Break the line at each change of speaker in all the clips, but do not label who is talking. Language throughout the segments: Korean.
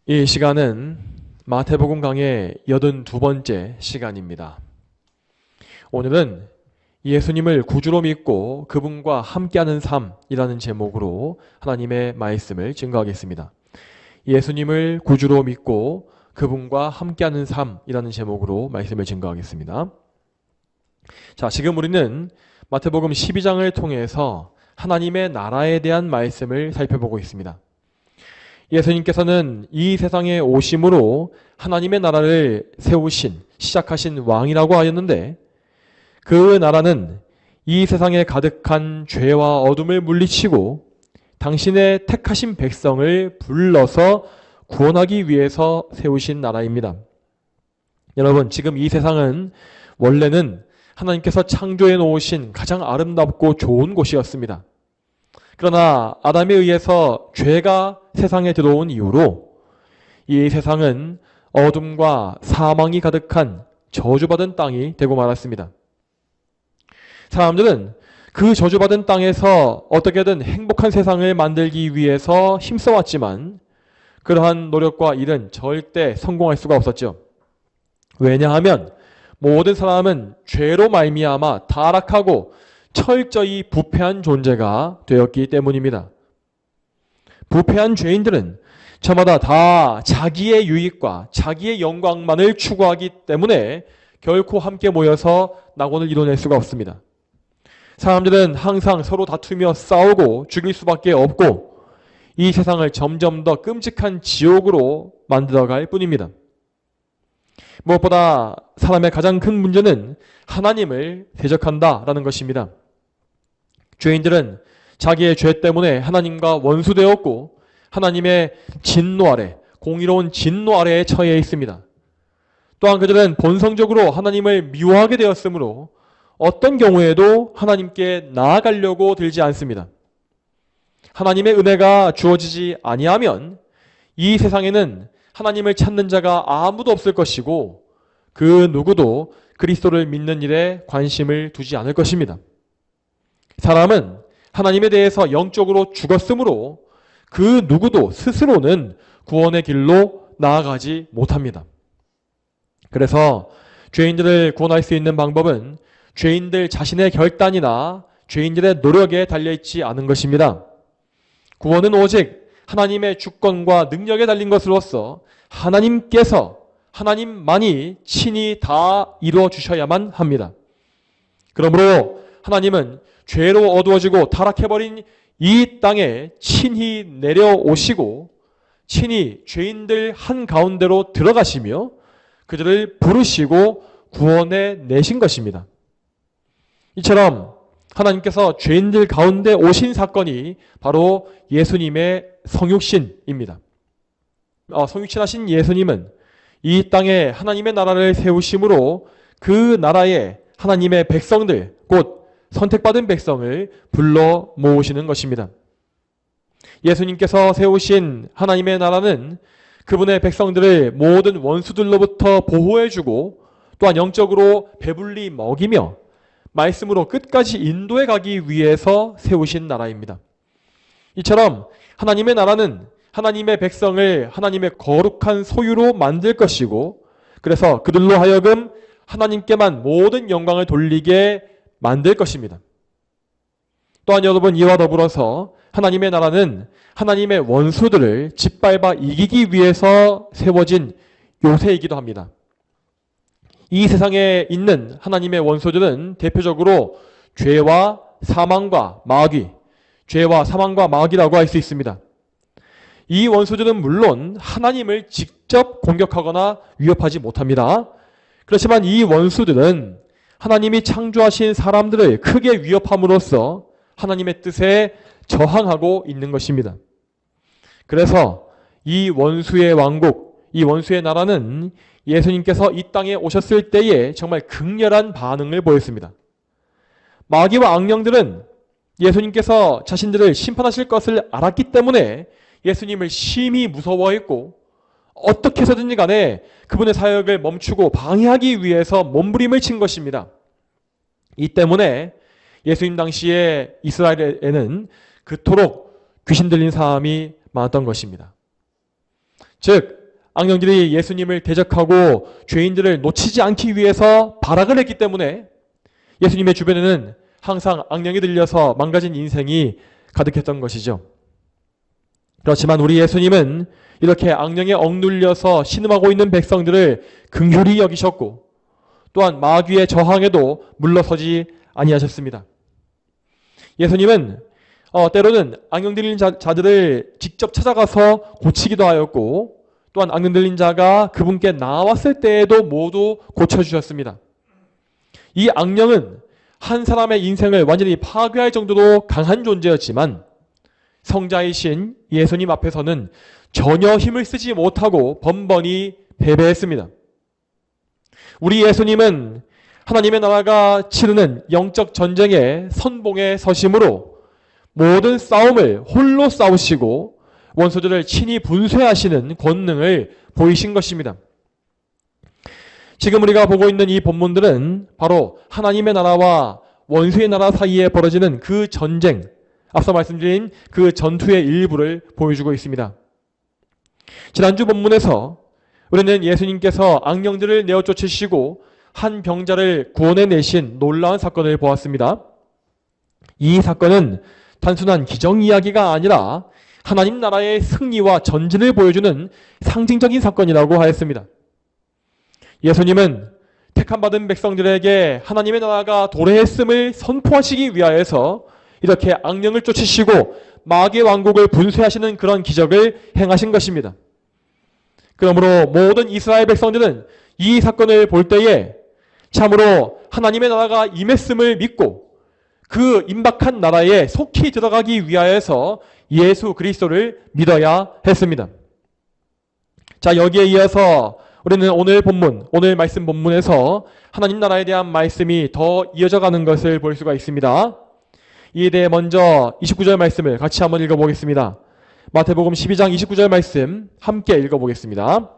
이 시간은 마태복음 강의 82번째 시간입니다. 오늘은 예수님을 구주로 믿고 그분과 함께하는 삶이라는 제목으로 하나님의 말씀을 증거하겠습니다. 예수님을 구주로 믿고 그분과 함께하는 삶이라는 제목으로 말씀을 증거하겠습니다. 자, 지금 우리는 마태복음 12장을 통해서 하나님의 나라에 대한 말씀을 살펴보고 있습니다. 예수님께서는 이 세상에 오심으로 하나님의 나라를 세우신, 시작하신 왕이라고 하였는데, 그 나라는 이 세상에 가득한 죄와 어둠을 물리치고 당신의 택하신 백성을 불러서 구원하기 위해서 세우신 나라입니다. 여러분, 지금 이 세상은 원래는 하나님께서 창조해 놓으신 가장 아름답고 좋은 곳이었습니다. 그러나 아담에 의해서 죄가 세상에 들어온 이후로 이 세상은 어둠과 사망이 가득한 저주받은 땅이 되고 말았습니다. 사람들은 그 저주받은 땅에서 어떻게든 행복한 세상을 만들기 위해서 힘써왔지만 그러한 노력과 일은 절대 성공할 수가 없었죠. 왜냐하면 모든 사람은 죄로 말미암아 타락하고 철저히 부패한 존재가 되었기 때문입니다. 부패한 죄인들은 저마다 다 자기의 유익과 자기의 영광만을 추구하기 때문에 결코 함께 모여서 낙원을 이뤄낼 수가 없습니다. 사람들은 항상 서로 다투며 싸우고 죽일 수밖에 없고 이 세상을 점점 더 끔찍한 지옥으로 만들어갈 뿐입니다. 무엇보다 사람의 가장 큰 문제는 하나님을 대적한다라는 것입니다. 죄인들은 자기의 죄 때문에 하나님과 원수되었고 하나님의 진노 아래, 공의로운 진노 아래에 처해 있습니다. 또한 그들은 본성적으로 하나님을 미워하게 되었으므로 어떤 경우에도 하나님께 나아가려고 들지 않습니다. 하나님의 은혜가 주어지지 아니하면 이 세상에는 하나님을 찾는 자가 아무도 없을 것이고 그 누구도 그리스도를 믿는 일에 관심을 두지 않을 것입니다. 사람은 하나님에 대해서 영적으로 죽었으므로 그 누구도 스스로는 구원의 길로 나아가지 못합니다. 그래서 죄인들을 구원할 수 있는 방법은 죄인들 자신의 결단이나 죄인들의 노력에 달려있지 않은 것입니다. 구원은 오직 하나님의 주권과 능력에 달린 것으로서 하나님께서, 하나님만이 친히 다 이루어 주셔야만 합니다. 그러므로 하나님은 죄로 어두워지고 타락해버린 이 땅에 친히 내려오시고 친히 죄인들 한가운데로 들어가시며 그들을 부르시고 구원해 내신 것입니다. 이처럼 하나님께서 죄인들 가운데 오신 사건이 바로 예수님의 성육신입니다. 성육신하신 예수님은 이 땅에 하나님의 나라를 세우심으로 그 나라에 하나님의 백성들, 곧 선택받은 백성을 불러 모으시는 것입니다. 예수님께서 세우신 하나님의 나라는 그분의 백성들을 모든 원수들로부터 보호해주고 또한 영적으로 배불리 먹이며 말씀으로 끝까지 인도해 가기 위해서 세우신 나라입니다. 이처럼 하나님의 나라는 하나님의 백성을 하나님의 거룩한 소유로 만들 것이고 그래서 그들로 하여금 하나님께만 모든 영광을 돌리게 만들 것입니다. 또한 여러분, 이와 더불어서 하나님의 나라는 하나님의 원수들을 짓밟아 이기기 위해서 세워진 요새이기도 합니다. 이 세상에 있는 하나님의 원수들은 대표적으로 죄와 사망과 마귀, 죄와 사망과 마귀라고 할 수 있습니다. 이 원수들은 물론 하나님을 직접 공격하거나 위협하지 못합니다. 그렇지만 이 원수들은 하나님이 창조하신 사람들을 크게 위협함으로써 하나님의 뜻에 저항하고 있는 것입니다. 그래서 이 원수의 왕국, 이 원수의 나라는 예수님께서 이 땅에 오셨을 때에 정말 극렬한 반응을 보였습니다. 마귀와 악령들은 예수님께서 자신들을 심판하실 것을 알았기 때문에 예수님을 심히 무서워했고 어떻게 해서든지 간에 그분의 사역을 멈추고 방해하기 위해서 몸부림을 친 것입니다. 이 때문에 예수님 당시에 이스라엘에는 그토록 귀신 들린 사람이 많았던 것입니다. 즉 악령들이 예수님을 대적하고 죄인들을 놓치지 않기 위해서 발악을 했기 때문에 예수님의 주변에는 항상 악령이 들려서 망가진 인생이 가득했던 것이죠. 그렇지만 우리 예수님은 이렇게 악령에 억눌려서 신음하고 있는 백성들을 긍휼히 여기셨고 또한 마귀의 저항에도 물러서지 아니하셨습니다. 예수님은 때로는 악령 들린 자들을 직접 찾아가서 고치기도 하였고 또한 악령 들린 자가 그분께 나왔을 때에도 모두 고쳐주셨습니다. 이 악령은 한 사람의 인생을 완전히 파괴할 정도로 강한 존재였지만 성자이신 예수님 앞에서는 전혀 힘을 쓰지 못하고 번번이 패배했습니다. 우리 예수님은 하나님의 나라가 치르는 영적 전쟁의 선봉에 서심으로 모든 싸움을 홀로 싸우시고 원수들을 친히 분쇄하시는 권능을 보이신 것입니다. 지금 우리가 보고 있는 이 본문들은 바로 하나님의 나라와 원수의 나라 사이에 벌어지는 그 전쟁, 앞서 말씀드린 그 전투의 일부를 보여주고 있습니다. 지난주 본문에서 우리는 예수님께서 악령들을 내어 쫓으시고 한 병자를 구원해내신 놀라운 사건을 보았습니다. 이 사건은 단순한 기적 이야기가 아니라 하나님 나라의 승리와 전진을 보여주는 상징적인 사건이라고 하였습니다. 예수님은 택함받은 백성들에게 하나님의 나라가 도래했음을 선포하시기 위하여서 이렇게 악령을 쫓으시고 마귀의 왕국을 분쇄하시는 그런 기적을 행하신 것입니다. 그러므로 모든 이스라엘 백성들은 이 사건을 볼 때에 참으로 하나님의 나라가 임했음을 믿고 그 임박한 나라에 속히 들어가기 위하여서 예수 그리스도를 믿어야 했습니다. 자, 여기에 이어서 우리는 오늘 말씀 본문에서 하나님 나라에 대한 말씀이 더 이어져 가는 것을 볼 수가 있습니다. 이에 대해 먼저 29절 말씀을 같이 한번 읽어보겠습니다. 마태복음 12장 29절 말씀 함께 읽어보겠습니다.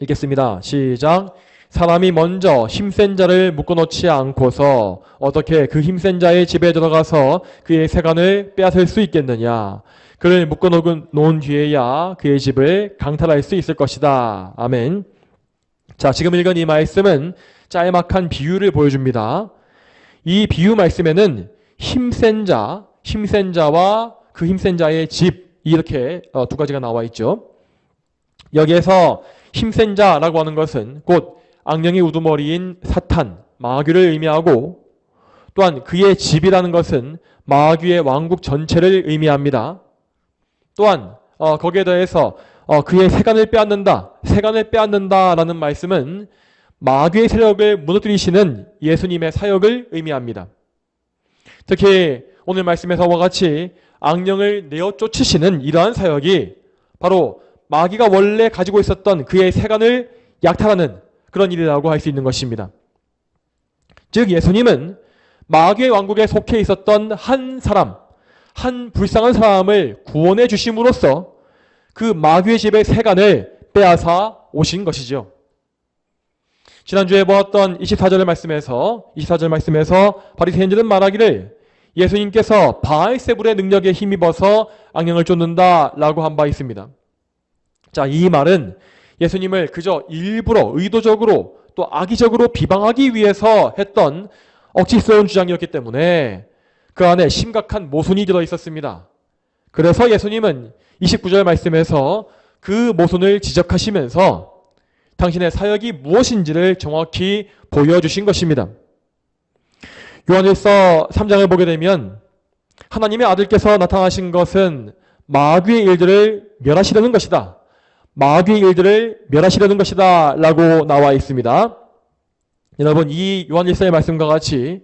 읽겠습니다. 시작. 사람이 먼저 힘센 자를 묶어놓지 않고서 어떻게 그 힘센 자의 집에 들어가서 그의 세간을 빼앗을 수 있겠느냐. 그를 묶어놓은 뒤에야 그의 집을 강탈할 수 있을 것이다. 아멘. 자, 지금 읽은 이 말씀은 짤막한 비유를 보여줍니다. 이 비유 말씀에는 힘센 자와 그 힘센 자의 집, 이렇게 두 가지가 나와 있죠. 여기에서 힘센 자라고 하는 것은 곧 악령의 우두머리인 사탄, 마귀를 의미하고 또한 그의 집이라는 것은 마귀의 왕국 전체를 의미합니다. 또한 거기에 더해서 그의 세간을 빼앗는다라는 말씀은 마귀의 세력을 무너뜨리시는 예수님의 사역을 의미합니다. 특히 오늘 말씀에서와 같이 악령을 내어 쫓으시는 이러한 사역이 바로 마귀가 원래 가지고 있었던 그의 세간을 약탈하는 그런 일이라고 할 수 있는 것입니다. 즉 예수님은 마귀의 왕국에 속해 있었던 한 불쌍한 사람을 구원해 주심으로써 그 마귀의 집의 세간을 빼앗아 오신 것이죠. 지난주에 보았던 24절 말씀에서 바리새인들은 말하기를 예수님께서 바알세불의 능력에 힘입어서 악령을 쫓는다라고 한 바 있습니다. 자, 이 말은 예수님을 그저 일부러 의도적으로 또 악의적으로 비방하기 위해서 했던 억지스러운 주장이었기 때문에 그 안에 심각한 모순이 들어 있었습니다. 그래서 예수님은 29절 말씀에서 그 모순을 지적하시면서 당신의 사역이 무엇인지를 정확히 보여주신 것입니다. 요한일서 3장을 보게 되면 하나님의 아들께서 나타나신 것은 마귀의 일들을 멸하시려는 것이다. 라고 나와 있습니다. 여러분, 이 요한일서의 말씀과 같이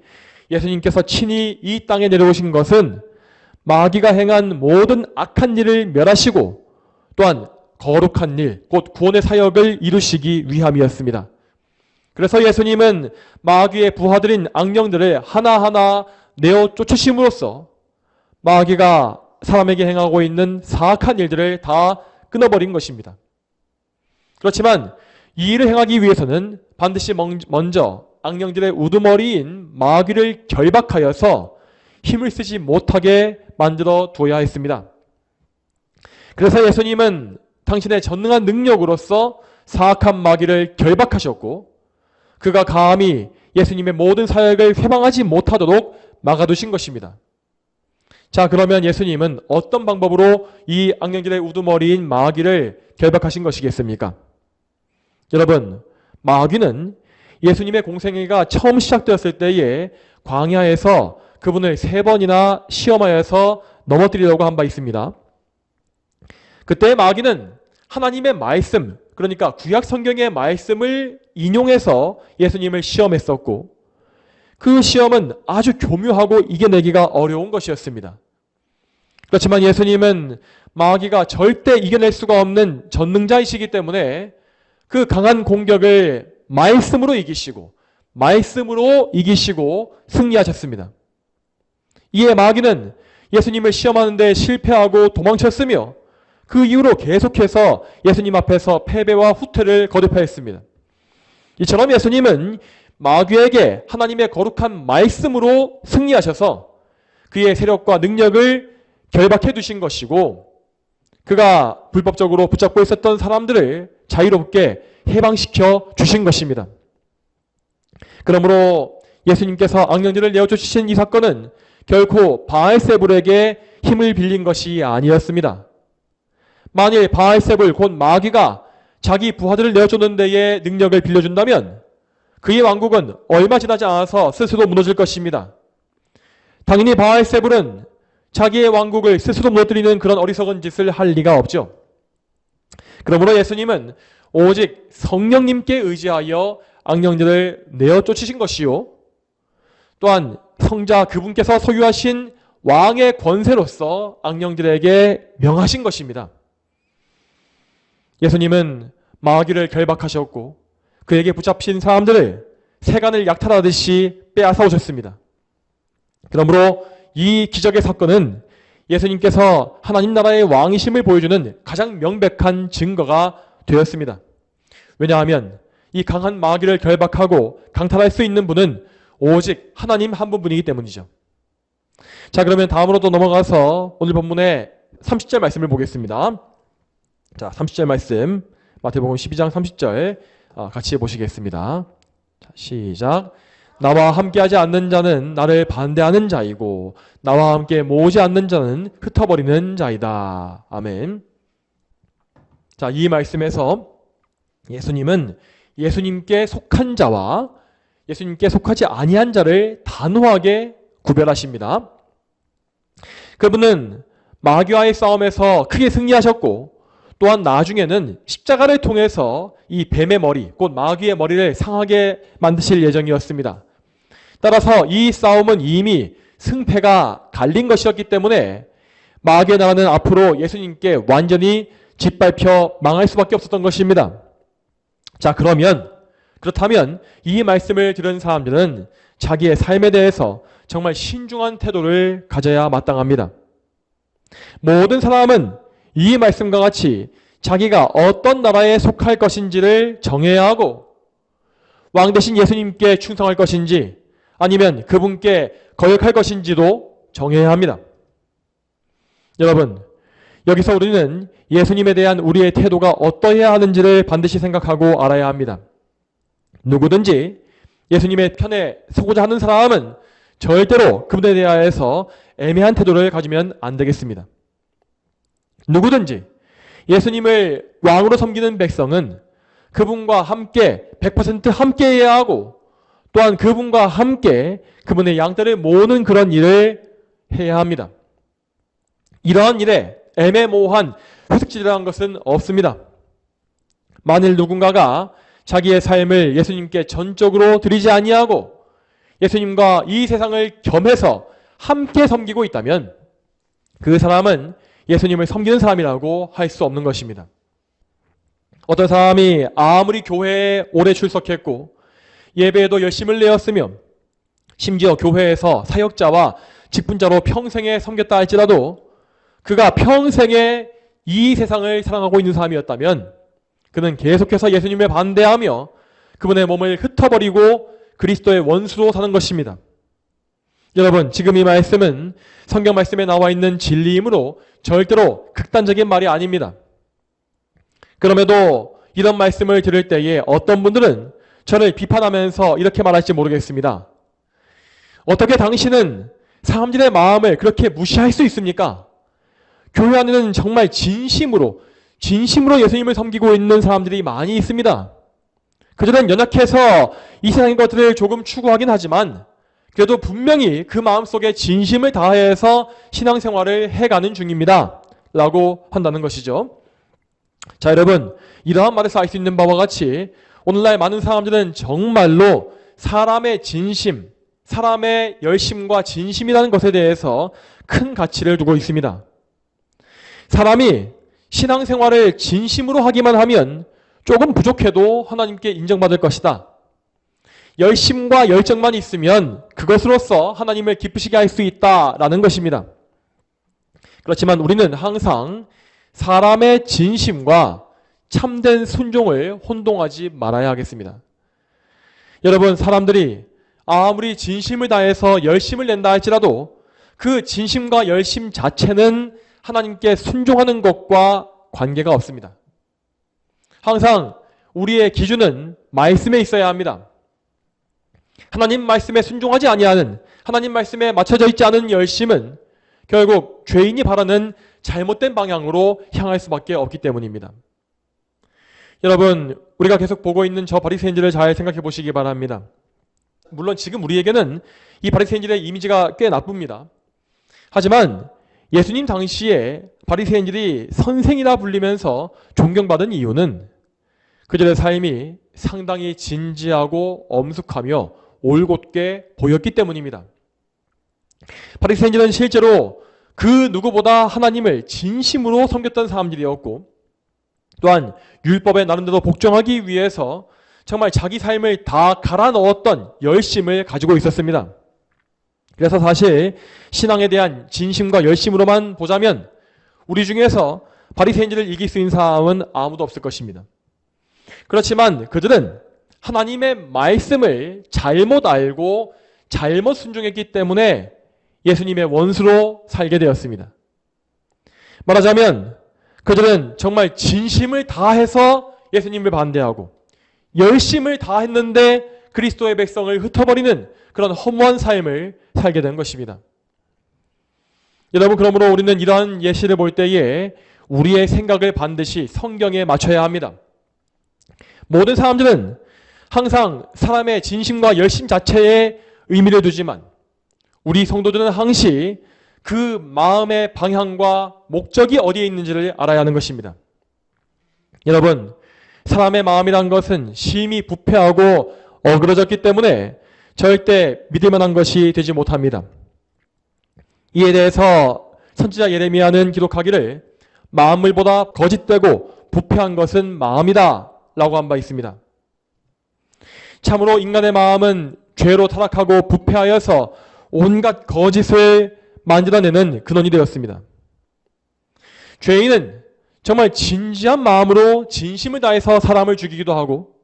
예수님께서 친히 이 땅에 내려오신 것은 마귀가 행한 모든 악한 일을 멸하시고 또한 거룩한 일, 곧 구원의 사역을 이루시기 위함이었습니다. 그래서 예수님은 마귀의 부하들인 악령들을 하나하나 내어 쫓으심으로써 마귀가 사람에게 행하고 있는 사악한 일들을 다 끊어버린 것입니다. 그렇지만 이 일을 행하기 위해서는 반드시 먼저 악령들의 우두머리인 마귀를 결박하여서 힘을 쓰지 못하게 만들어 두어야 했습니다. 그래서 예수님은 당신의 전능한 능력으로서 사악한 마귀를 결박하셨고 그가 감히 예수님의 모든 사역을 회방하지 못하도록 막아두신 것입니다. 자, 그러면 예수님은 어떤 방법으로 이 악령들의 우두머리인 마귀를 결박하신 것이겠습니까? 여러분, 마귀는 예수님의 공생애가 처음 시작되었을 때에 광야에서 그분을 3번이나 시험하여서 넘어뜨리려고 한 바 있습니다. 그때 마귀는 하나님의 말씀, 그러니까 구약 성경의 말씀을 인용해서 예수님을 시험했었고 그 시험은 아주 교묘하고 이겨내기가 어려운 것이었습니다. 그렇지만 예수님은 마귀가 절대 이겨낼 수가 없는 전능자이시기 때문에 그 강한 공격을 말씀으로 이기시고 승리하셨습니다. 이에 마귀는 예수님을 시험하는 데 실패하고 도망쳤으며 그 이후로 계속해서 예수님 앞에서 패배와 후퇴를 거듭하였습니다. 이처럼 예수님은 마귀에게 하나님의 거룩한 말씀으로 승리하셔서 그의 세력과 능력을 결박해 두신 것이고 그가 불법적으로 붙잡고 있었던 사람들을 자유롭게 해방시켜 주신 것입니다. 그러므로 예수님께서 악령들을 내어쫓으신 이 사건은 결코 바알세불에게 힘을 빌린 것이 아니었습니다. 만일 바알세불 곧 마귀가 자기 부하들을 내어쫓는 데에 능력을 빌려준다면 그의 왕국은 얼마 지나지 않아서 스스로 무너질 것입니다. 당연히 바알세불은 자기의 왕국을 스스로 무너뜨리는 그런 어리석은 짓을 할 리가 없죠. 그러므로 예수님은 오직 성령님께 의지하여 악령들을 내어쫓으신 것이요 또한 성자 그분께서 소유하신 왕의 권세로서 악령들에게 명하신 것입니다. 예수님은 마귀를 결박하셨고 그에게 붙잡힌 사람들을 세간을 약탈하듯이 빼앗아 오셨습니다. 그러므로 이 기적의 사건은 예수님께서 하나님 나라의 왕이심을 보여주는 가장 명백한 증거가 되었습니다. 왜냐하면 이 강한 마귀를 결박하고 강탈할 수 있는 분은 오직 하나님 한 분이기 때문이죠. 자, 그러면 다음으로 또 넘어가서 오늘 본문의 30절 말씀을 보겠습니다. 자, 30절 말씀 마태복음 12장 30절 같이 보시겠습니다. 자, 시작. 나와 함께하지 않는 자는 나를 반대하는 자이고 나와 함께 모으지 않는 자는 흩어버리는 자이다. 아멘. 자, 이 말씀에서 예수님은 예수님께 속한 자와 예수님께 속하지 아니한 자를 단호하게 구별하십니다. 그분은 마귀와의 싸움에서 크게 승리하셨고 또한 나중에는 십자가를 통해서 이 뱀의 머리, 곧 마귀의 머리를 상하게 만드실 예정이었습니다. 따라서 이 싸움은 이미 승패가 갈린 것이었기 때문에 마귀의 나라는 앞으로 예수님께 완전히 짓밟혀 망할 수밖에 없었던 것입니다. 자, 그렇다면 이 말씀을 들은 사람들은 자기의 삶에 대해서 정말 신중한 태도를 가져야 마땅합니다. 모든 사람은 이 말씀과 같이 자기가 어떤 나라에 속할 것인지를 정해야 하고 왕 대신 예수님께 충성할 것인지 아니면 그분께 거역할 것인지도 정해야 합니다. 여러분, 여기서 우리는 예수님에 대한 우리의 태도가 어떠해야 하는지를 반드시 생각하고 알아야 합니다. 누구든지 예수님의 편에 서고자 하는 사람은 절대로 그분에 대하여서 애매한 태도를 가지면 안 되겠습니다. 누구든지 예수님을 왕으로 섬기는 백성은 그분과 함께 100% 함께해야 하고 또한 그분과 함께 그분의 양떼를 모으는 그런 일을 해야 합니다. 이러한 일에 애매모호한 회색질이라는 것은 없습니다. 만일 누군가가 자기의 삶을 예수님께 전적으로 드리지 아니하고 예수님과 이 세상을 겸해서 함께 섬기고 있다면 그 사람은 예수님을 섬기는 사람이라고 할 수 없는 것입니다. 어떤 사람이 아무리 교회에 오래 출석했고 예배에도 열심을 내었으며 심지어 교회에서 사역자와 직분자로 평생에 섬겼다 할지라도 그가 평생에 이 세상을 사랑하고 있는 사람이었다면 그는 계속해서 예수님에 반대하며 그분의 몸을 흩어버리고 그리스도의 원수로 사는 것입니다. 여러분, 지금 이 말씀은 성경 말씀에 나와 있는 진리이므로 절대로 극단적인 말이 아닙니다. 그럼에도 이런 말씀을 들을 때에 어떤 분들은 저를 비판하면서 이렇게 말할지 모르겠습니다. 어떻게 당신은 사람들의 마음을 그렇게 무시할 수 있습니까? 교회 안에는 정말 진심으로 예수님을 섬기고 있는 사람들이 많이 있습니다. 그들은 연약해서 이 세상의 것들을 조금 추구하긴 하지만 그래도 분명히 그 마음속에 진심을 다해서 신앙생활을 해가는 중입니다. 라고 한다는 것이죠. 자, 여러분, 이러한 말에서 알 수 있는 바와 같이 오늘날 많은 사람들은 정말로 사람의 진심, 사람의 열심과 진심이라는 것에 대해서 큰 가치를 두고 있습니다. 사람이 신앙생활을 진심으로 하기만 하면 조금 부족해도 하나님께 인정받을 것이다. 열심과 열정만 있으면 그것으로서 하나님을 기쁘시게 할 수 있다라는 것입니다. 그렇지만 우리는 항상 사람의 진심과 참된 순종을 혼동하지 말아야 하겠습니다. 여러분, 사람들이 아무리 진심을 다해서 열심을 낸다 할지라도 그 진심과 열심 자체는 하나님께 순종하는 것과 관계가 없습니다. 항상 우리의 기준은 말씀에 있어야 합니다. 하나님 말씀에 순종하지 아니하는, 하나님 말씀에 맞춰져 있지 않은 열심은 결국 죄인이 바라는 잘못된 방향으로 향할 수밖에 없기 때문입니다. 여러분, 우리가 계속 보고 있는 저 바리새인들을 잘 생각해 보시기 바랍니다. 물론 지금 우리에게는 이 바리새인들의 이미지가 꽤 나쁩니다. 하지만 예수님 당시에 바리새인들이 선생이라 불리면서 존경받은 이유는 그들의 삶이 상당히 진지하고 엄숙하며 올곧게 보였기 때문입니다. 바리새인들은 실제로 그 누구보다 하나님을 진심으로 섬겼던 사람들이었고 또한 율법에 나름대로 복종하기 위해서 정말 자기 삶을 다 갈아 넣었던 열심을 가지고 있었습니다. 그래서 사실 신앙에 대한 진심과 열심으로만 보자면 우리 중에서 바리새인들을 이길 수 있는 사람은 아무도 없을 것입니다. 그렇지만 그들은 하나님의 말씀을 잘못 알고 잘못 순종했기 때문에 예수님의 원수로 살게 되었습니다. 말하자면 그들은 정말 진심을 다해서 예수님을 반대하고 열심을 다했는데 그리스도의 백성을 흩어버리는 그런 허무한 삶을 살게 된 것입니다. 여러분, 그러므로 우리는 이러한 예시를 볼 때에 우리의 생각을 반드시 성경에 맞춰야 합니다. 모든 사람들은 항상 사람의 진심과 열심 자체에 의미를 두지만 우리 성도들은 항시 그 마음의 방향과 목적이 어디에 있는지를 알아야 하는 것입니다. 여러분, 사람의 마음이란 것은 심히 부패하고 어그러졌기 때문에 절대 믿을 만한 것이 되지 못합니다. 이에 대해서 선지자 예레미야는 기록하기를 만물보다 거짓되고 부패한 것은 마음이다 라고 한 바 있습니다. 참으로 인간의 마음은 죄로 타락하고 부패하여서 온갖 거짓을 만들어내는 근원이 되었습니다. 죄인은 정말 진지한 마음으로 진심을 다해서 사람을 죽이기도 하고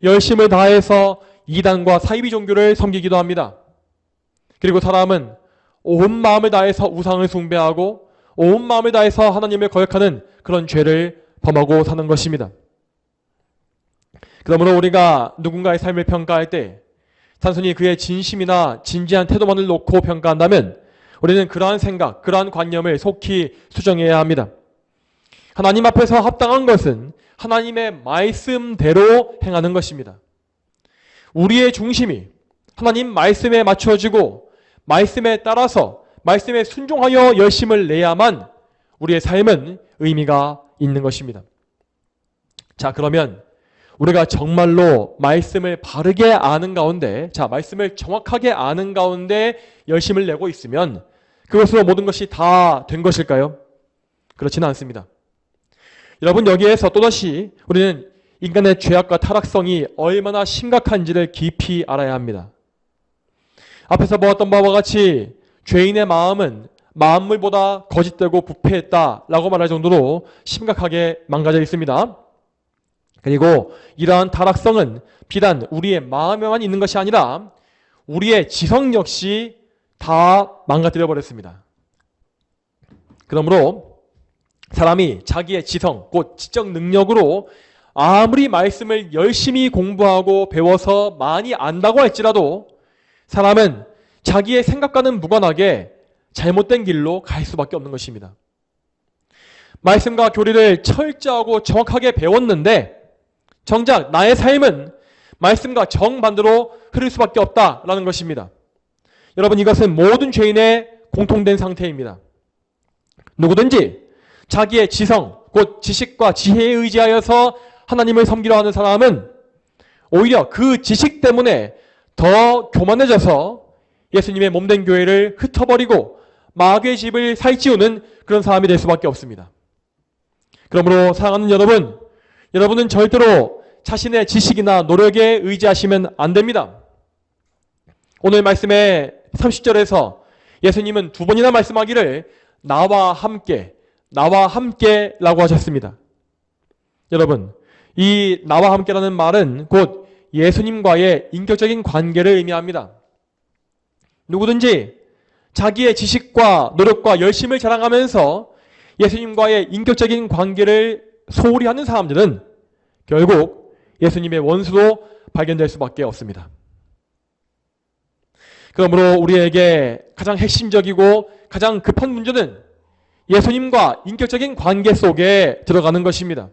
열심을 다해서 이단과 사이비 종교를 섬기기도 합니다. 그리고 사람은 온 마음을 다해서 우상을 숭배하고 온 마음을 다해서 하나님을 거역하는 그런 죄를 범하고 사는 것입니다. 그러므로 우리가 누군가의 삶을 평가할 때 단순히 그의 진심이나 진지한 태도만을 놓고 평가한다면 우리는 그러한 생각, 그러한 관념을 속히 수정해야 합니다. 하나님 앞에서 합당한 것은 하나님의 말씀대로 행하는 것입니다. 우리의 중심이 하나님 말씀에 맞춰지고 말씀에 따라서 말씀에 순종하여 열심을 내야만 우리의 삶은 의미가 있는 것입니다. 자, 그러면 우리가 정말로 말씀을 바르게 아는 가운데, 말씀을 정확하게 아는 가운데 열심을 내고 있으면 그것으로 모든 것이 다 된 것일까요? 그렇지는 않습니다. 여러분, 여기에서 또다시 우리는 인간의 죄악과 타락성이 얼마나 심각한지를 깊이 알아야 합니다. 앞에서 보았던 바와 같이 죄인의 마음은 만물보다 거짓되고 부패했다라고 말할 정도로 심각하게 망가져 있습니다. 그리고 이러한 타락성은 비단 우리의 마음에만 있는 것이 아니라 우리의 지성 역시 다 망가뜨려 버렸습니다. 그러므로 사람이 자기의 지성, 곧 지적 능력으로 아무리 말씀을 열심히 공부하고 배워서 많이 안다고 할지라도 사람은 자기의 생각과는 무관하게 잘못된 길로 갈 수밖에 없는 것입니다. 말씀과 교리를 철저하고 정확하게 배웠는데 정작 나의 삶은 말씀과 정반대로 흐를 수밖에 없다라는 것입니다. 여러분, 이것은 모든 죄인의 공통된 상태입니다. 누구든지 자기의 지성, 곧 지식과 지혜에 의지하여서 하나님을 섬기려 하는 사람은 오히려 그 지식 때문에 더 교만해져서 예수님의 몸된 교회를 흩어버리고 마귀의 집을 살찌우는 그런 사람이 될 수밖에 없습니다. 그러므로 사랑하는 여러분, 여러분은 절대로 자신의 지식이나 노력에 의지하시면 안 됩니다. 오늘 말씀의 30절에서 예수님은 두 번이나 말씀하기를 나와 함께 라고 하셨습니다. 여러분, 이 나와 함께라는 말은 곧 예수님과의 인격적인 관계를 의미합니다. 누구든지 자기의 지식과 노력과 열심을 자랑하면서 예수님과의 인격적인 관계를 소홀히 하는 사람들은 결국 예수님의 원수로 발견될 수밖에 없습니다. 그러므로 우리에게 가장 핵심적이고 가장 급한 문제는 예수님과 인격적인 관계 속에 들어가는 것입니다.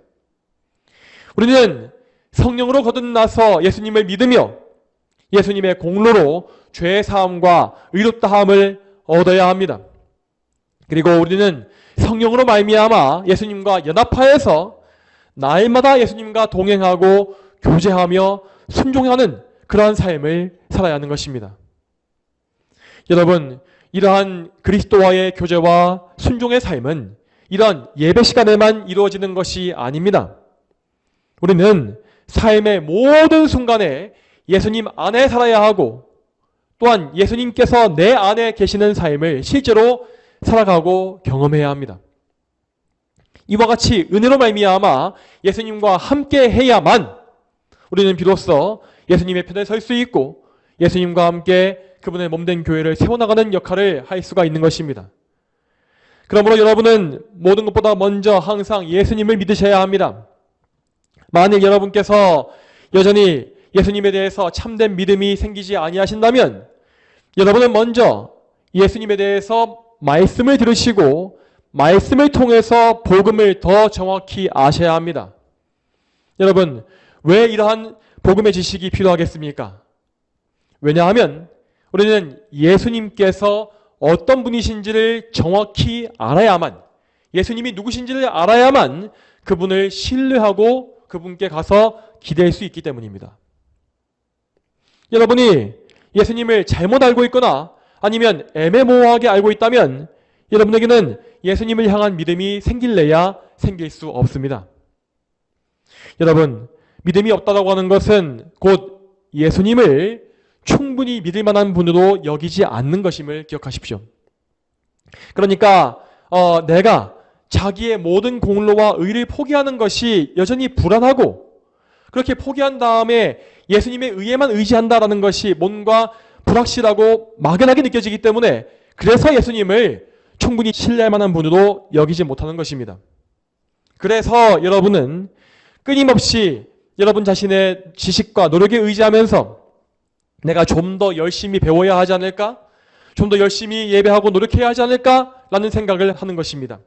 우리는 성령으로 거듭나서 예수님을 믿으며 예수님의 공로로 죄 사함과 의롭다함을 얻어야 합니다. 그리고 우리는 성령으로 말미암아 예수님과 연합하여서 날마다 예수님과 동행하고 교제하며 순종하는 그러한 삶을 살아야 하는 것입니다. 여러분, 이러한 그리스도와의 교제와 순종의 삶은 이러한 예배 시간에만 이루어지는 것이 아닙니다. 우리는 삶의 모든 순간에 예수님 안에 살아야 하고 또한 예수님께서 내 안에 계시는 삶을 실제로 살아가고 경험해야 합니다. 이와 같이 은혜로 말미암아 예수님과 함께 해야만 우리는 비로소 예수님의 편에 설 수 있고 예수님과 함께 그분의 몸된 교회를 세워나가는 역할을 할 수가 있는 것입니다. 그러므로 여러분은 모든 것보다 먼저 항상 예수님을 믿으셔야 합니다. 만일 여러분께서 여전히 예수님에 대해서 참된 믿음이 생기지 아니하신다면 여러분은 먼저 예수님에 대해서 말씀을 들으시고 말씀을 통해서 복음을 더 정확히 아셔야 합니다. 여러분, 왜 이러한 복음의 지식이 필요하겠습니까? 왜냐하면 우리는 예수님께서 어떤 분이신지를 정확히 알아야만, 예수님이 누구신지를 알아야만 그분을 신뢰하고 그분께 가서 기댈 수 있기 때문입니다. 여러분이 예수님을 잘못 알고 있거나 아니면 애매모호하게 알고 있다면 여러분에게는 예수님을 향한 믿음이 생길래야 생길 수 없습니다. 여러분, 믿음이 없다고 하는 것은 곧 예수님을 충분히 믿을 만한 분으로 여기지 않는 것임을 기억하십시오. 그러니까 내가 자기의 모든 공로와 의를 포기하는 것이 여전히 불안하고 그렇게 포기한 다음에 예수님의 의에만 의지한다라는 것이 뭔가 불확실하고 막연하게 느껴지기 때문에 그래서 예수님을 충분히 신뢰할 만한 분으로 여기지 못하는 것입니다. 그래서 여러분은 끊임없이 여러분 자신의 지식과 노력에 의지하면서 내가 좀 더 열심히 배워야 하지 않을까? 좀 더 열심히 예배하고 노력해야 하지 않을까? 라는 생각을 하는 것입니다.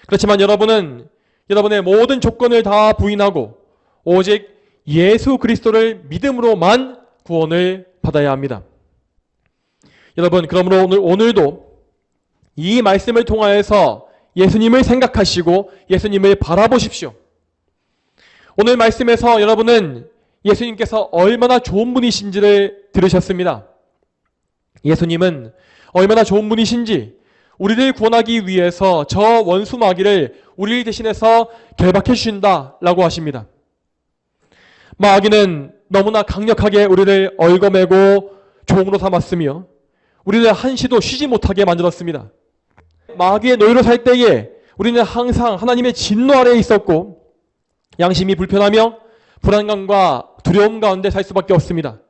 그렇지만 여러분은 여러분의 모든 조건을 다 부인하고 오직 예수 그리스도를 믿음으로만 구원을 받아야 합니다. 여러분, 그러므로 오늘도 이 말씀을 통하여서 예수님을 생각하시고 예수님을 바라보십시오. 오늘 말씀에서 여러분은 예수님께서 얼마나 좋은 분이신지를 들으셨습니다. 예수님은 얼마나 좋은 분이신지 우리를 구원하기 위해서 저 원수 마귀를 우리 대신해서 결박해 주신다라고 하십니다. 마귀는 너무나 강력하게 우리를 얽어매고 종으로 삼았으며 우리를 한시도 쉬지 못하게 만들었습니다. 마귀의 노예로 살 때에 우리는 항상 하나님의 진노 아래에 있었고 양심이 불편하며 불안감과 두려움 가운데 살 수밖에 없습니다.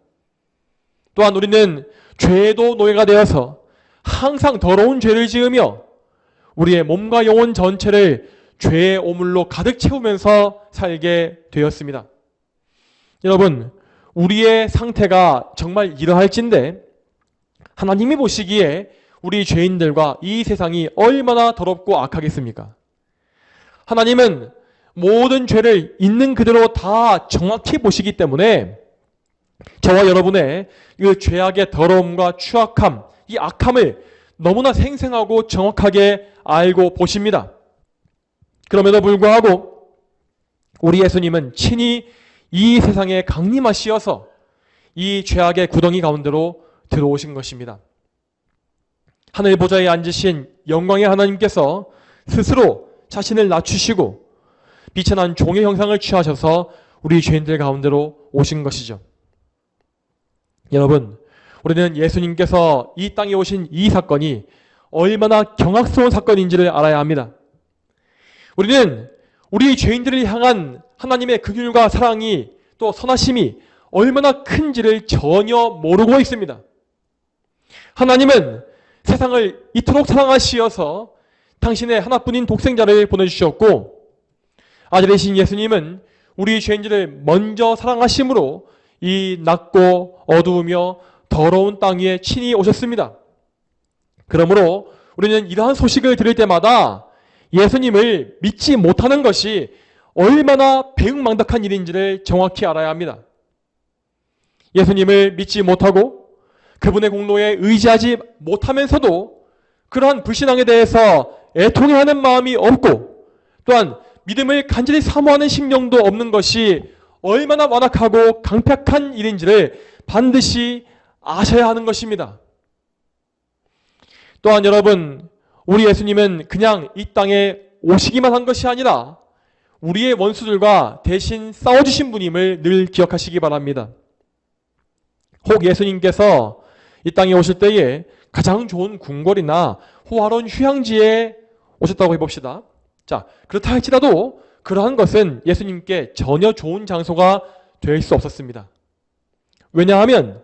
또한 우리는 죄에도 노예가 되어서 항상 더러운 죄를 지으며 우리의 몸과 영혼 전체를 죄의 오물로 가득 채우면서 살게 되었습니다. 여러분, 우리의 상태가 정말 이러할진데 하나님이 보시기에 우리 죄인들과 이 세상이 얼마나 더럽고 악하겠습니까? 하나님은 모든 죄를 있는 그대로 다 정확히 보시기 때문에 저와 여러분의 이 죄악의 더러움과 추악함, 이 악함을 너무나 생생하고 정확하게 알고 보십니다. 그럼에도 불구하고 우리 예수님은 친히 이 세상에 강림하시어서 이 죄악의 구덩이 가운데로 들어오신 것입니다. 하늘 보좌에 앉으신 영광의 하나님께서 스스로 자신을 낮추시고 비천한 종의 형상을 취하셔서 우리 죄인들 가운데로 오신 것이죠. 여러분, 우리는 예수님께서 이 땅에 오신 이 사건이 얼마나 경악스러운 사건인지를 알아야 합니다. 우리는 우리 죄인들을 향한 하나님의 긍휼과 사랑이 또 선하심이 얼마나 큰지를 전혀 모르고 있습니다. 하나님은 세상을 이토록 사랑하시어서 당신의 하나뿐인 독생자를 보내주셨고 아들이신 예수님은 우리 죄인들을 먼저 사랑하심으로 이 낮고 어두우며 더러운 땅 위에 친히 오셨습니다. 그러므로 우리는 이러한 소식을 들을 때마다 예수님을 믿지 못하는 것이 얼마나 배은망덕한 일인지를 정확히 알아야 합니다. 예수님을 믿지 못하고 그분의 공로에 의지하지 못하면서도 그러한 불신앙에 대해서 애통해하는 마음이 없고 또한 믿음을 간절히 사모하는 심령도 없는 것이 얼마나 완악하고 강팍한 일인지를 반드시 아셔야 하는 것입니다. 또한 여러분, 우리 예수님은 그냥 이 땅에 오시기만 한 것이 아니라 우리의 원수들과 대신 싸워주신 분임을 늘 기억하시기 바랍니다. 혹 예수님께서 이 땅에 오실 때에 가장 좋은 궁궐이나 호화로운 휴양지에 오셨다고 해봅시다. 자, 그렇다 할지라도 그러한 것은 예수님께 전혀 좋은 장소가 될 수 없었습니다. 왜냐하면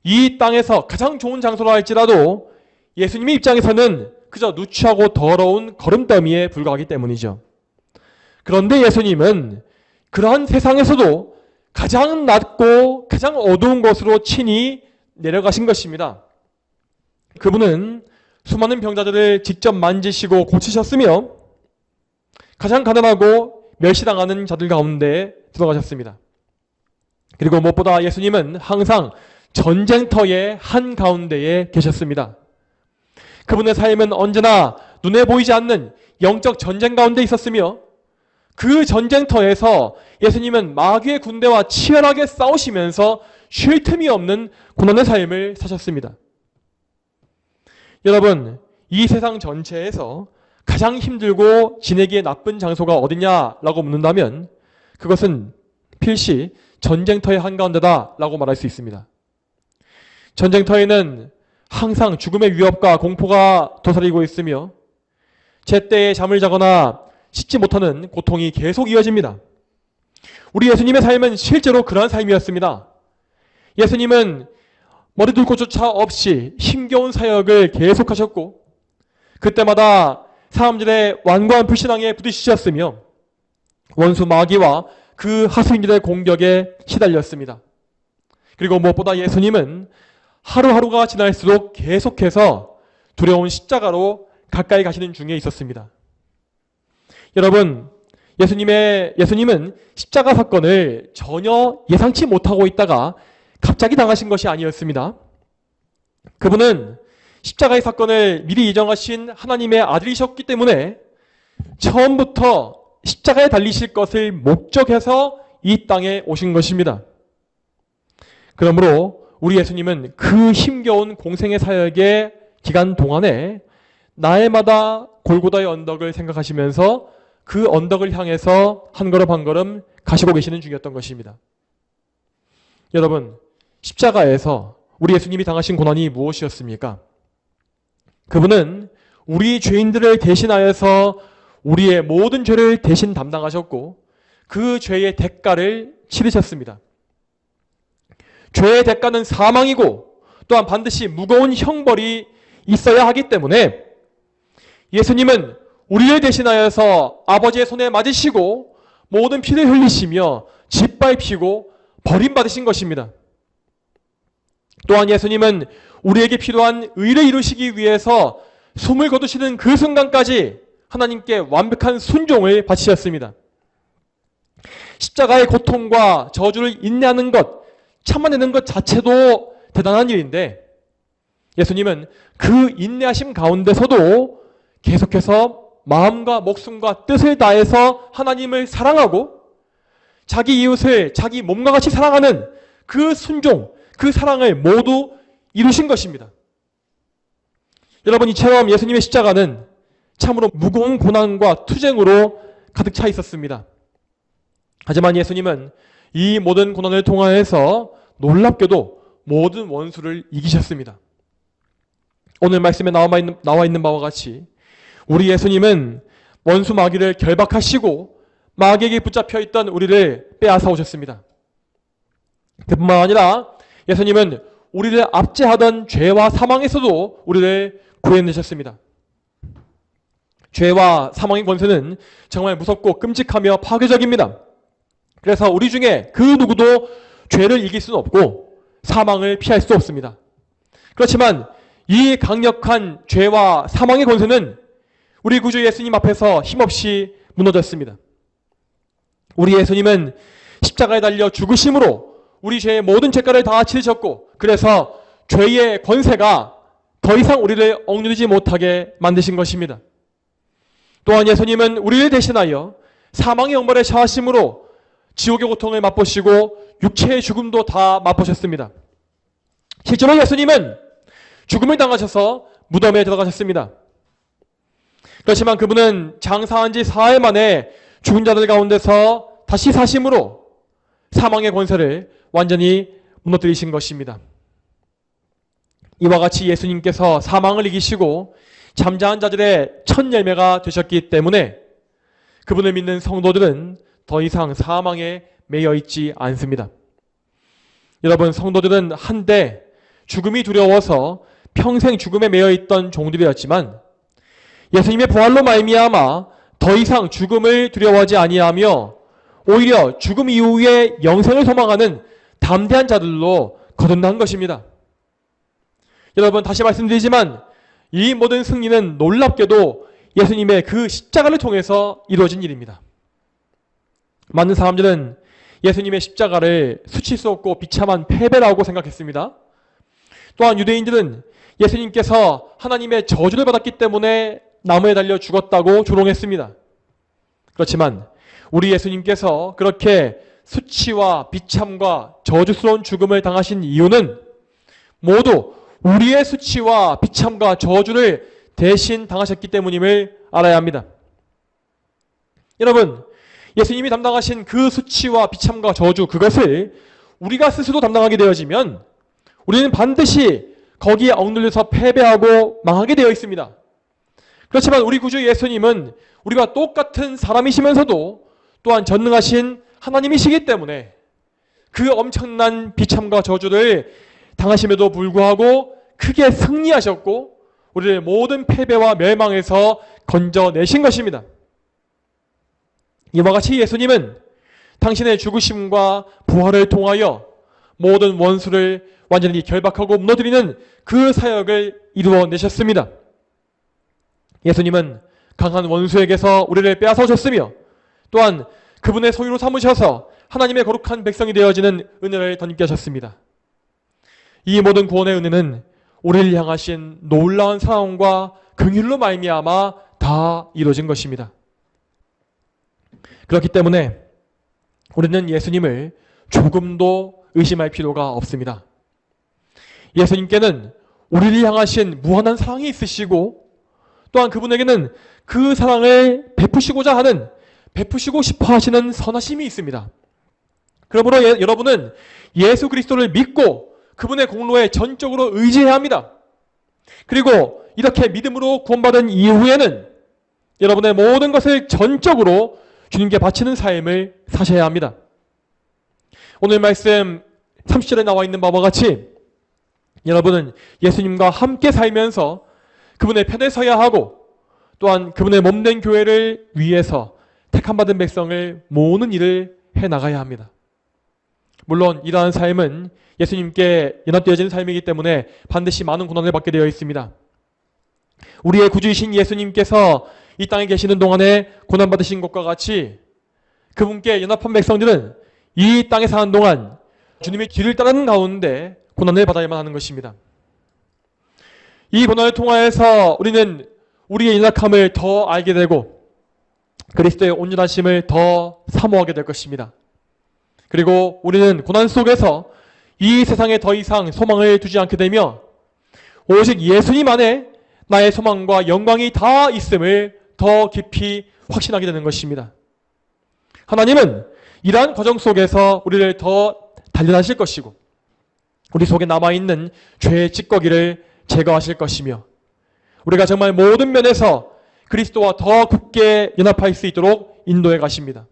이 땅에서 가장 좋은 장소라 할지라도 예수님의 입장에서는 그저 누추하고 더러운 거름더미에 불과하기 때문이죠. 그런데 예수님은 그러한 세상에서도 가장 낮고 가장 어두운 곳으로 친히 내려가신 것입니다. 그분은 수많은 병자들을 직접 만지시고 고치셨으며 가장 가난하고 멸시당하는 자들 가운데 들어가셨습니다. 그리고 무엇보다 예수님은 항상 전쟁터의 한가운데에 계셨습니다. 그분의 삶은 언제나 눈에 보이지 않는 영적 전쟁 가운데 있었으며 그 전쟁터에서 예수님은 마귀의 군대와 치열하게 싸우시면서 쉴 틈이 없는 고난의 삶을 사셨습니다. 여러분, 이 세상 전체에서 가장 힘들고 지내기에 나쁜 장소가 어디냐라고 묻는다면 그것은 필시 전쟁터의 한가운데다라고 말할 수 있습니다. 전쟁터에는 항상 죽음의 위협과 공포가 도사리고 있으며 제때에 잠을 자거나 씻지 못하는 고통이 계속 이어집니다. 우리 예수님의 삶은 실제로 그러한 삶이었습니다. 예수님은 머리둘 곳조차 없이 힘겨운 사역을 계속하셨고 그때마다 사람들의 완고한 불신앙에 부딪히셨으며 원수 마귀와 그 하수인들의 공격에 시달렸습니다. 그리고 무엇보다 예수님은 하루하루가 지날수록 계속해서 두려운 십자가로 가까이 가시는 중에 있었습니다. 여러분, 예수님은 십자가 사건을 전혀 예상치 못하고 있다가 갑자기 당하신 것이 아니었습니다. 그분은 십자가의 사건을 미리 예정하신 하나님의 아들이셨기 때문에 처음부터 십자가에 달리실 것을 목적해서 이 땅에 오신 것입니다. 그러므로 우리 예수님은 그 힘겨운 공생의 사역의 기간 동안에 날마다 골고다의 언덕을 생각하시면서 그 언덕을 향해서 한 걸음 한 걸음 가시고 계시는 중이었던 것입니다. 여러분, 십자가에서 우리 예수님이 당하신 고난이 무엇이었습니까? 그분은 우리 죄인들을 대신하여서 우리의 모든 죄를 대신 담당하셨고 그 죄의 대가를 치르셨습니다. 죄의 대가는 사망이고 또한 반드시 무거운 형벌이 있어야 하기 때문에 예수님은 우리를 대신하여서 아버지의 손에 맞으시고 모든 피를 흘리시며 짓밟히고 버림받으신 것입니다. 또한 예수님은 우리에게 필요한 의를 이루시기 위해서 숨을 거두시는 그 순간까지 하나님께 완벽한 순종을 바치셨습니다. 십자가의 고통과 저주를 인내하는 것, 참아내는 것 자체도 대단한 일인데 예수님은 그 인내하심 가운데서도 계속해서 마음과 목숨과 뜻을 다해서 하나님을 사랑하고 자기 이웃을 자기 몸과 같이 사랑하는 그 순종, 그 사랑을 모두 이루신 것입니다. 여러분, 이처럼 예수님의 십자가는 참으로 무거운 고난과 투쟁으로 가득 차 있었습니다. 하지만 예수님은 이 모든 고난을 통하여서 놀랍게도 모든 원수를 이기셨습니다. 오늘 말씀에 나와 있는 바와 같이 우리 예수님은 원수 마귀를 결박하시고 마귀에게 붙잡혀 있던 우리를 빼앗아 오셨습니다. 그뿐만 아니라 예수님은 우리를 압제하던 죄와 사망에서도 우리를 구해내셨습니다. 죄와 사망의 권세는 정말 무섭고 끔찍하며 파괴적입니다. 그래서 우리 중에 그 누구도 죄를 이길 수는 없고 사망을 피할 수 없습니다. 그렇지만 이 강력한 죄와 사망의 권세는 우리 구주 예수님 앞에서 힘없이 무너졌습니다. 우리 예수님은 십자가에 달려 죽으심으로 우리 죄의 모든 죄가를 다 치르셨고 그래서 죄의 권세가 더 이상 우리를 억누르지 못하게 만드신 것입니다. 또한 예수님은 우리를 대신하여 사망의 영벌에 처하심으로 지옥의 고통을 맛보시고 육체의 죽음도 다 맛보셨습니다. 실제로 예수님은 죽음을 당하셔서 무덤에 들어가셨습니다. 그렇지만 그분은 장사한 지 사흘 만에 죽은 자들 가운데서 다시 사심으로 사망의 권세를 완전히 무너뜨리신 것입니다. 이와 같이 예수님께서 사망을 이기시고 잠자한 자들의 첫 열매가 되셨기 때문에 그분을 믿는 성도들은 더 이상 사망에 매여 있지 않습니다. 여러분, 성도들은 한때 죽음이 두려워서 평생 죽음에 매여 있던 종들이었지만 예수님의 부활로 말미암아 더 이상 죽음을 두려워하지 아니하며 오히려 죽음 이후에 영생을 소망하는 담대한 자들로 거듭난 것입니다. 여러분, 다시 말씀드리지만 이 모든 승리는 놀랍게도 예수님의 그 십자가를 통해서 이루어진 일입니다. 많은 사람들은 예수님의 십자가를 수칠 수 없고 비참한 패배라고 생각했습니다. 또한 유대인들은 예수님께서 하나님의 저주를 받았기 때문에 나무에 달려 죽었다고 조롱했습니다. 그렇지만 우리 예수님께서 그렇게 수치와 비참과 저주스러운 죽음을 당하신 이유는 모두 우리의 수치와 비참과 저주를 대신 당하셨기 때문임을 알아야 합니다. 여러분, 예수님이 담당하신 그 수치와 비참과 저주, 그것을 우리가 스스로 담당하게 되어지면 우리는 반드시 거기에 억눌려서 패배하고 망하게 되어 있습니다. 그렇지만 우리 구주 예수님은 우리가 똑같은 사람이시면서도 또한 전능하신 하나님이시기 때문에 그 엄청난 비참과 저주를 당하심에도 불구하고 크게 승리하셨고 우리를 모든 패배와 멸망에서 건져내신 것입니다. 이와 같이 예수님은 당신의 죽으심과 부활을 통하여 모든 원수를 완전히 결박하고 무너뜨리는 그 사역을 이루어내셨습니다. 예수님은 강한 원수에게서 우리를 빼앗아 오셨으며 또한 그분의 소유로 삼으셔서 하나님의 거룩한 백성이 되어지는 은혜를 덧입게 하셨습니다. 이 모든 구원의 은혜는 우리를 향하신 놀라운 사랑과 긍휼로 말미암아 다 이루어진 것입니다. 그렇기 때문에 우리는 예수님을 조금도 의심할 필요가 없습니다. 예수님께는 우리를 향하신 무한한 사랑이 있으시고 또한 그분에게는 그 사랑을 베푸시고자 하는, 베푸시고 싶어 하시는 선하심이 있습니다. 그러므로 여러분은 예수 그리스도를 믿고 그분의 공로에 전적으로 의지해야 합니다. 그리고 이렇게 믿음으로 구원받은 이후에는 여러분의 모든 것을 전적으로 주님께 바치는 삶을 사셔야 합니다. 오늘 말씀 30절에 나와 있는 바와 같이 여러분은 예수님과 함께 살면서 그분의 편에 서야 하고 또한 그분의 몸된 교회를 위해서 택함받은 백성을 모으는 일을 해나가야 합니다. 물론 이러한 삶은 예수님께 연합되어진 삶이기 때문에 반드시 많은 고난을 받게 되어 있습니다. 우리의 구주이신 예수님께서 이 땅에 계시는 동안에 고난받으신 것과 같이 그분께 연합한 백성들은 이 땅에 사는 동안 주님의 길을 따르는 가운데 고난을 받아야만 하는 것입니다. 이 고난을 통하여서 우리는 우리의 연약함을 더 알게 되고 그리스도의 온전하심을 더 사모하게 될 것입니다. 그리고 우리는 고난 속에서 이 세상에 더 이상 소망을 두지 않게 되며 오직 예수님 안에 나의 소망과 영광이 다 있음을 더 깊이 확신하게 되는 것입니다. 하나님은 이러한 과정 속에서 우리를 더 단련하실 것이고 우리 속에 남아있는 죄의 찌꺼기를 제거하실 것이며 우리가 정말 모든 면에서 그리스도와 더 굳게 연합할 수 있도록 인도해 가십니다.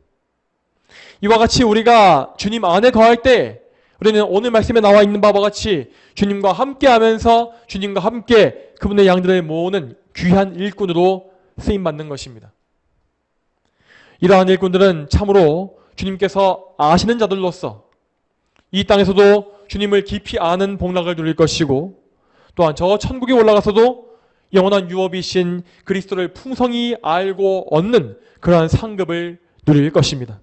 이와 같이 우리가 주님 안에 거할 때 우리는 오늘 말씀에 나와 있는 바와 같이 주님과 함께 하면서 주님과 함께 그분의 양들을 모으는 귀한 일꾼으로 쓰임받는 것입니다. 이러한 일꾼들은 참으로 주님께서 아시는 자들로서 이 땅에서도 주님을 깊이 아는 복락을 누릴 것이고 또한 저 천국에 올라가서도 영원한 유업이신 그리스도를 풍성히 알고 얻는 그러한 상급을 누릴 것입니다.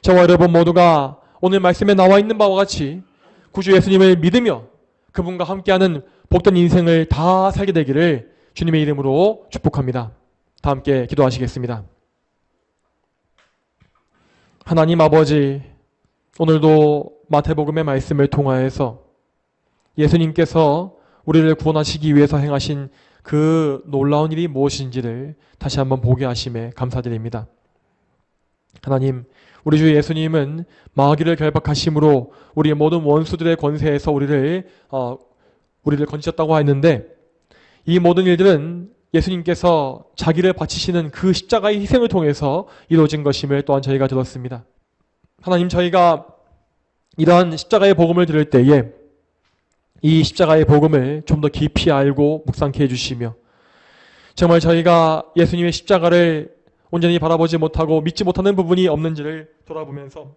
저와 여러분 모두가 오늘 말씀에 나와 있는 바와 같이 구주 예수님을 믿으며 그분과 함께하는 복된 인생을 다 살게 되기를 주님의 이름으로 축복합니다. 다 함께 기도하시겠습니다. 하나님 아버지, 오늘도 마태복음의 말씀을 통하여서 예수님께서 우리를 구원하시기 위해서 행하신 그 놀라운 일이 무엇인지를 다시 한번 보게 하심에 감사드립니다. 하나님, 우리 주 예수님은 마귀를 결박하심으로 우리의 모든 원수들의 권세에서 우리를 건지셨다고 했는데 이 모든 일들은 예수님께서 자기를 바치시는 그 십자가의 희생을 통해서 이루어진 것임을 또한 저희가 들었습니다. 하나님, 저희가 이러한 십자가의 복음을 들을 때에 이 십자가의 복음을 좀 더 깊이 알고 묵상케 해주시며 정말 저희가 예수님의 십자가를 온전히 바라보지 못하고 믿지 못하는 부분이 없는지를 돌아보면서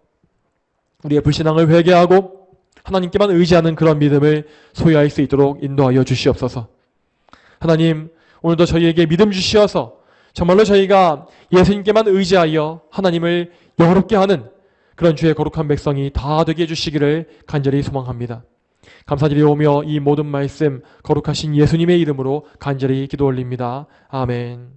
우리의 불신앙을 회개하고 하나님께만 의지하는 그런 믿음을 소유할 수 있도록 인도하여 주시옵소서. 하나님, 오늘도 저희에게 믿음 주시어서 정말로 저희가 예수님께만 의지하여 하나님을 영화롭게 하는 그런 주의 거룩한 백성이 다 되게 해주시기를 간절히 소망합니다. 감사드리오며 이 모든 말씀 거룩하신 예수님의 이름으로 간절히 기도 올립니다. 아멘.